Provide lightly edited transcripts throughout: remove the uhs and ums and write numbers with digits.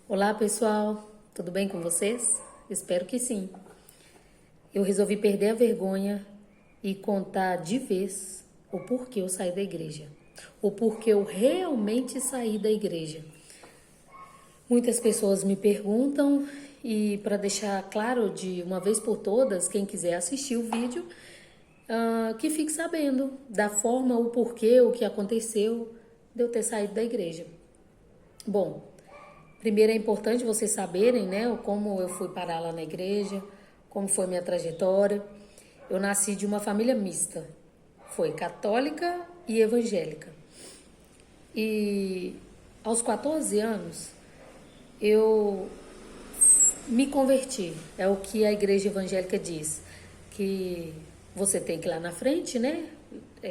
Olá pessoal, tudo bem com vocês? Espero que sim. Eu resolvi perder a vergonha e contar de vez o porquê eu saí da igreja, o porquê eu realmente saí da igreja. Muitas pessoas me perguntam e para deixar claro de uma vez por todas, quem quiser assistir o vídeo, que fique sabendo da forma, o porquê, o que aconteceu de eu ter saído da igreja. Bom, primeiro é importante vocês saberem, né, como eu fui parar lá na igreja, como foi minha trajetória. Eu nasci de uma família mista, foi católica e evangélica. E aos 14 anos eu me converti. É o que a igreja evangélica diz, que você tem que ir lá na frente, né,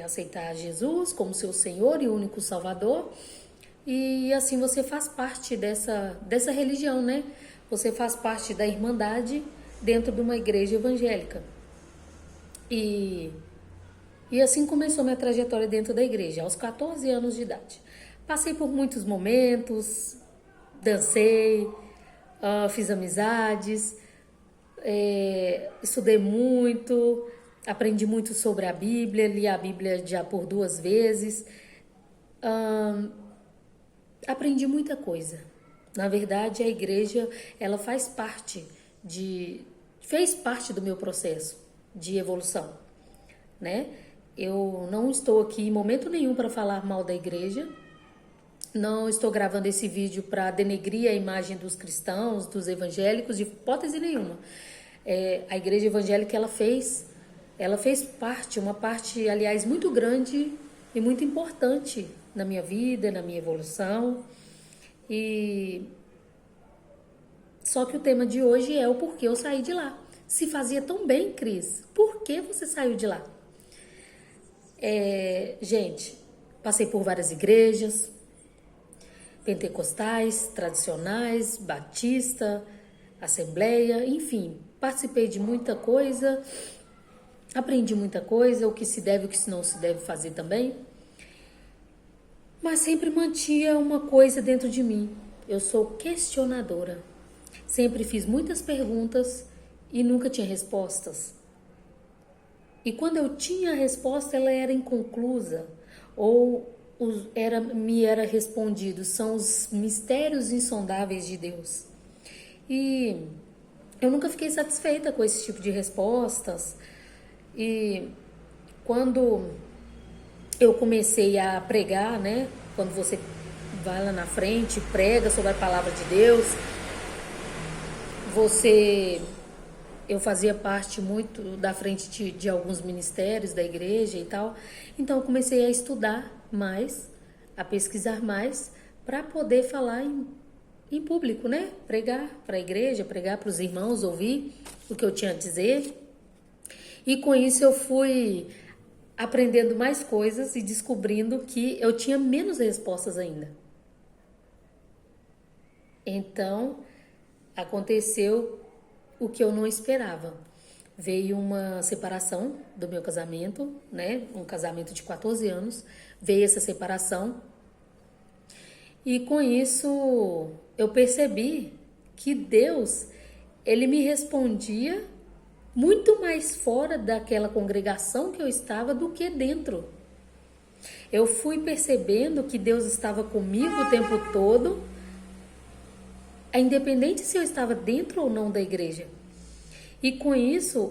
aceitar Jesus como seu Senhor e único Salvador. E assim você faz parte dessa religião, né? Você faz parte da irmandade dentro de uma igreja evangélica. E, e assim começou minha trajetória dentro da igreja, aos 14 anos de idade. Passei por muitos momentos, dancei, fiz amizades, estudei muito, aprendi muito sobre a Bíblia, li a Bíblia já por 2 vezes. Aprendi muita coisa. Na verdade, a igreja, ela fez parte do meu processo de evolução, né? Eu não estou aqui em momento nenhum para falar mal da igreja. Não estou gravando esse vídeo para denegrir a imagem dos cristãos, dos evangélicos, de hipótese nenhuma. A igreja evangélica, ela fez parte, uma parte, aliás, muito grande e muito importante na minha vida, na minha evolução. E só que o tema de hoje é o porquê eu saí de lá. Se fazia tão bem, Cris, por que você saiu de lá? Gente, passei por várias igrejas, pentecostais, tradicionais, batista, assembleia, enfim, participei de muita coisa, aprendi muita coisa, o que se deve e o que não se deve fazer também. Mas sempre mantinha uma coisa dentro de mim. Eu sou questionadora. Sempre fiz muitas perguntas e nunca tinha respostas. E quando eu tinha a resposta, ela era inconclusa ou me era respondido. São os mistérios insondáveis de Deus. E eu nunca fiquei satisfeita com esse tipo de respostas. E quando eu comecei a pregar, né? Quando você vai lá na frente, prega sobre a palavra de Deus, eu fazia parte muito da frente de alguns ministérios da igreja e tal. Então eu comecei a estudar mais, a pesquisar mais, para poder falar em público, né? Pregar para a igreja, pregar para os irmãos, ouvir o que eu tinha a dizer. E com isso eu fui aprendendo mais coisas e descobrindo que eu tinha menos respostas ainda. Então, aconteceu o que eu não esperava. Veio uma separação do meu casamento, né? Um casamento de 14 anos. Veio essa separação. E com isso, eu percebi que Deus, ele me respondia muito mais fora daquela congregação que eu estava do que dentro. Eu fui percebendo que Deus estava comigo o tempo todo, independente se eu estava dentro ou não da igreja. E com isso,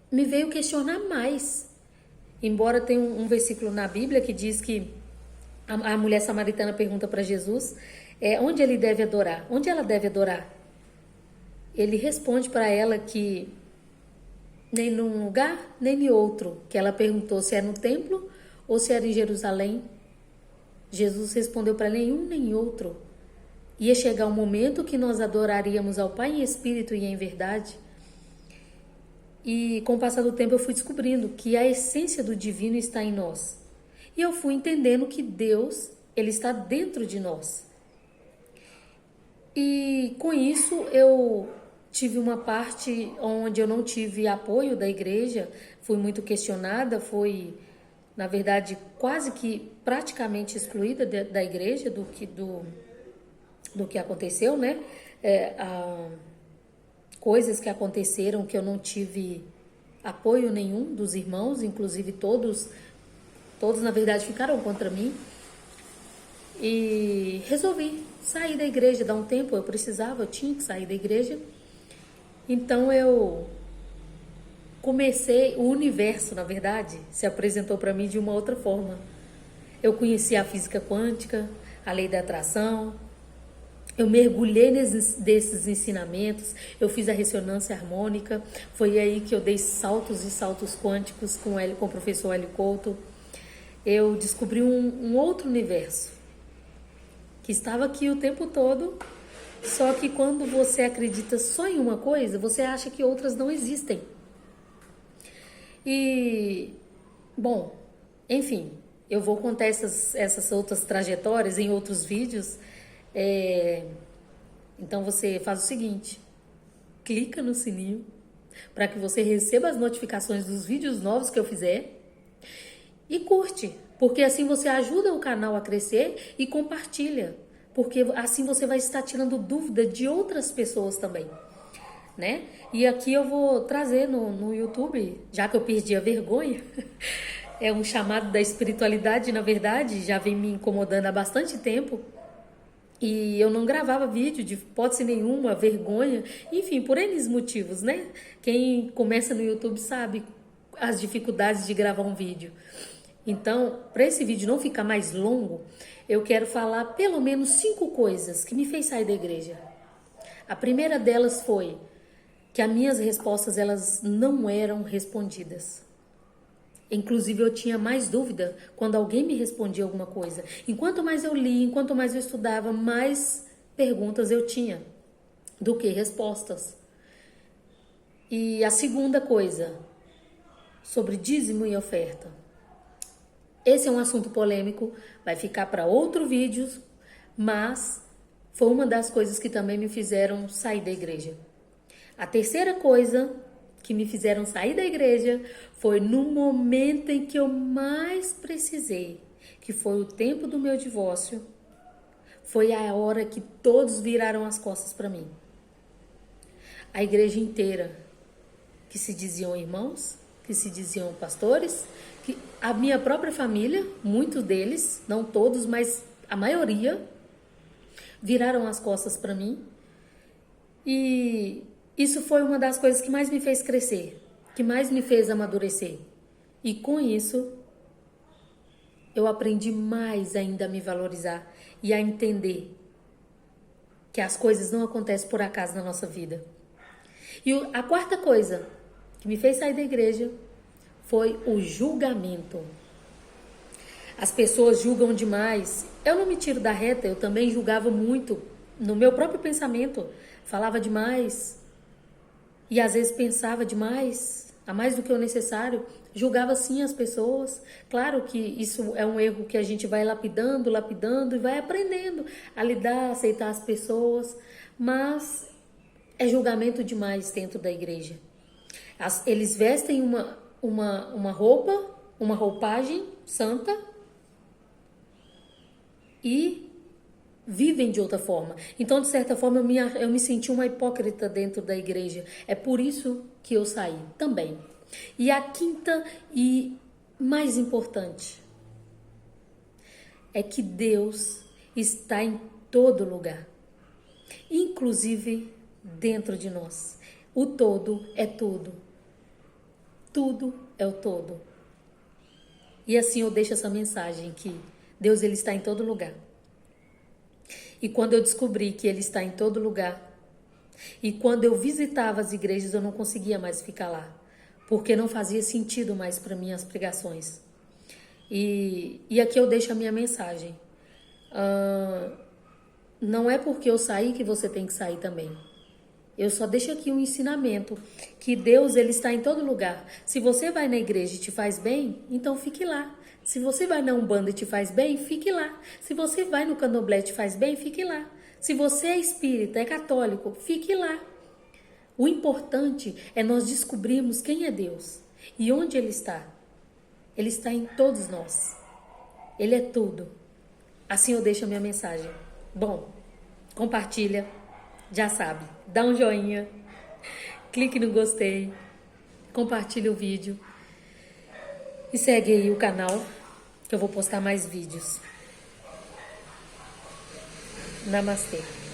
me veio questionar mais. Embora tenha um versículo na Bíblia que diz que a mulher samaritana pergunta para Jesus onde ele deve adorar, onde ela deve adorar. Ele responde para ela que nem num lugar, nem em outro. Que ela perguntou se era no templo ou se era em Jerusalém. Jesus respondeu para nenhum nem outro. Ia chegar um momento que nós adoraríamos ao Pai em espírito e em verdade. E com o passar do tempo eu fui descobrindo que a essência do divino está em nós. E eu fui entendendo que Deus, ele está dentro de nós. E com isso eu tive uma parte onde eu não tive apoio da igreja, fui muito questionada, fui, na verdade, quase que praticamente excluída da igreja, do que aconteceu, né? Coisas que aconteceram que eu não tive apoio nenhum dos irmãos, inclusive todos na verdade ficaram contra mim. E resolvi sair da igreja, dar um tempo, eu tinha que sair da igreja. Então eu comecei, o universo, na verdade, se apresentou para mim de uma outra forma. Eu conheci a física quântica, a lei da atração, eu mergulhei desses ensinamentos, eu fiz a ressonância harmônica, foi aí que eu dei saltos e saltos quânticos com o professor Hélio Couto. Eu descobri um outro universo, que estava aqui o tempo todo, só que quando você acredita só em uma coisa, você acha que outras não existem. E, bom, enfim, eu vou contar essas outras trajetórias em outros vídeos. Então você faz o seguinte, clica no sininho para que você receba as notificações dos vídeos novos que eu fizer e curte, porque assim você ajuda o canal a crescer e compartilha, porque assim você vai estar tirando dúvida de outras pessoas também, né? E aqui eu vou trazer no YouTube, já que eu perdi a vergonha, é um chamado da espiritualidade, na verdade, já vem me incomodando há bastante tempo. E eu não gravava vídeo de hipótese nenhuma, vergonha, enfim, por N motivos, né? Quem começa no YouTube sabe as dificuldades de gravar um vídeo. Então, para esse vídeo não ficar mais longo, eu quero falar pelo menos 5 coisas que me fez sair da igreja. A primeira delas foi que as minhas respostas elas não eram respondidas. Inclusive eu tinha mais dúvida quando alguém me respondia alguma coisa. Enquanto mais eu li, enquanto mais eu estudava, mais perguntas eu tinha do que respostas. E a segunda coisa, sobre dízimo e oferta. Esse é um assunto polêmico, vai ficar para outro vídeo, mas foi uma das coisas que também me fizeram sair da igreja. A terceira coisa que me fizeram sair da igreja foi no momento em que eu mais precisei, que foi o tempo do meu divórcio. Foi a hora que todos viraram as costas para mim. A igreja inteira, que se diziam irmãos, que se diziam pastores, que a minha própria família, muitos deles, não todos, mas a maioria, viraram as costas para mim. E isso foi uma das coisas que mais me fez crescer, que mais me fez amadurecer. E com isso, eu aprendi mais ainda a me valorizar e a entender que as coisas não acontecem por acaso na nossa vida. E a quarta coisa que me fez sair da igreja foi o julgamento. As pessoas julgam demais. Eu não me tiro da reta, eu também julgava muito no meu próprio pensamento. Falava demais. E às vezes pensava demais, a mais do que o necessário, julgava sim as pessoas. Claro que isso é um erro que a gente vai lapidando e vai aprendendo a lidar, a aceitar as pessoas, mas é julgamento demais dentro da igreja. Eles vestem uma roupa, uma roupagem santa e vivem de outra forma. Então, de certa forma, eu me senti uma hipócrita dentro da igreja. É por isso que eu saí também. E a quinta e mais importante é que Deus está em todo lugar, inclusive dentro de nós. O todo é tudo. Tudo é o todo. E assim eu deixo essa mensagem que Deus ele está em todo lugar. E quando eu descobri que Ele está em todo lugar, e quando eu visitava as igrejas, eu não conseguia mais ficar lá, porque não fazia sentido mais para mim as pregações. E aqui eu deixo a minha mensagem. Não é porque eu saí que você tem que sair também. Eu só deixo aqui um ensinamento, que Deus ele está em todo lugar. Se você vai na igreja e te faz bem, então fique lá. Se você vai na Umbanda e te faz bem, fique lá. Se você vai no Candomblé e te faz bem, fique lá. Se você é espírita, é católico, fique lá. O importante é nós descobrirmos quem é Deus e onde Ele está. Ele está em todos nós. Ele é tudo. Assim eu deixo a minha mensagem. Bom, compartilha, já sabe, dá um joinha, clique no gostei, compartilha o vídeo e segue aí o canal que eu vou postar mais vídeos. Namastê.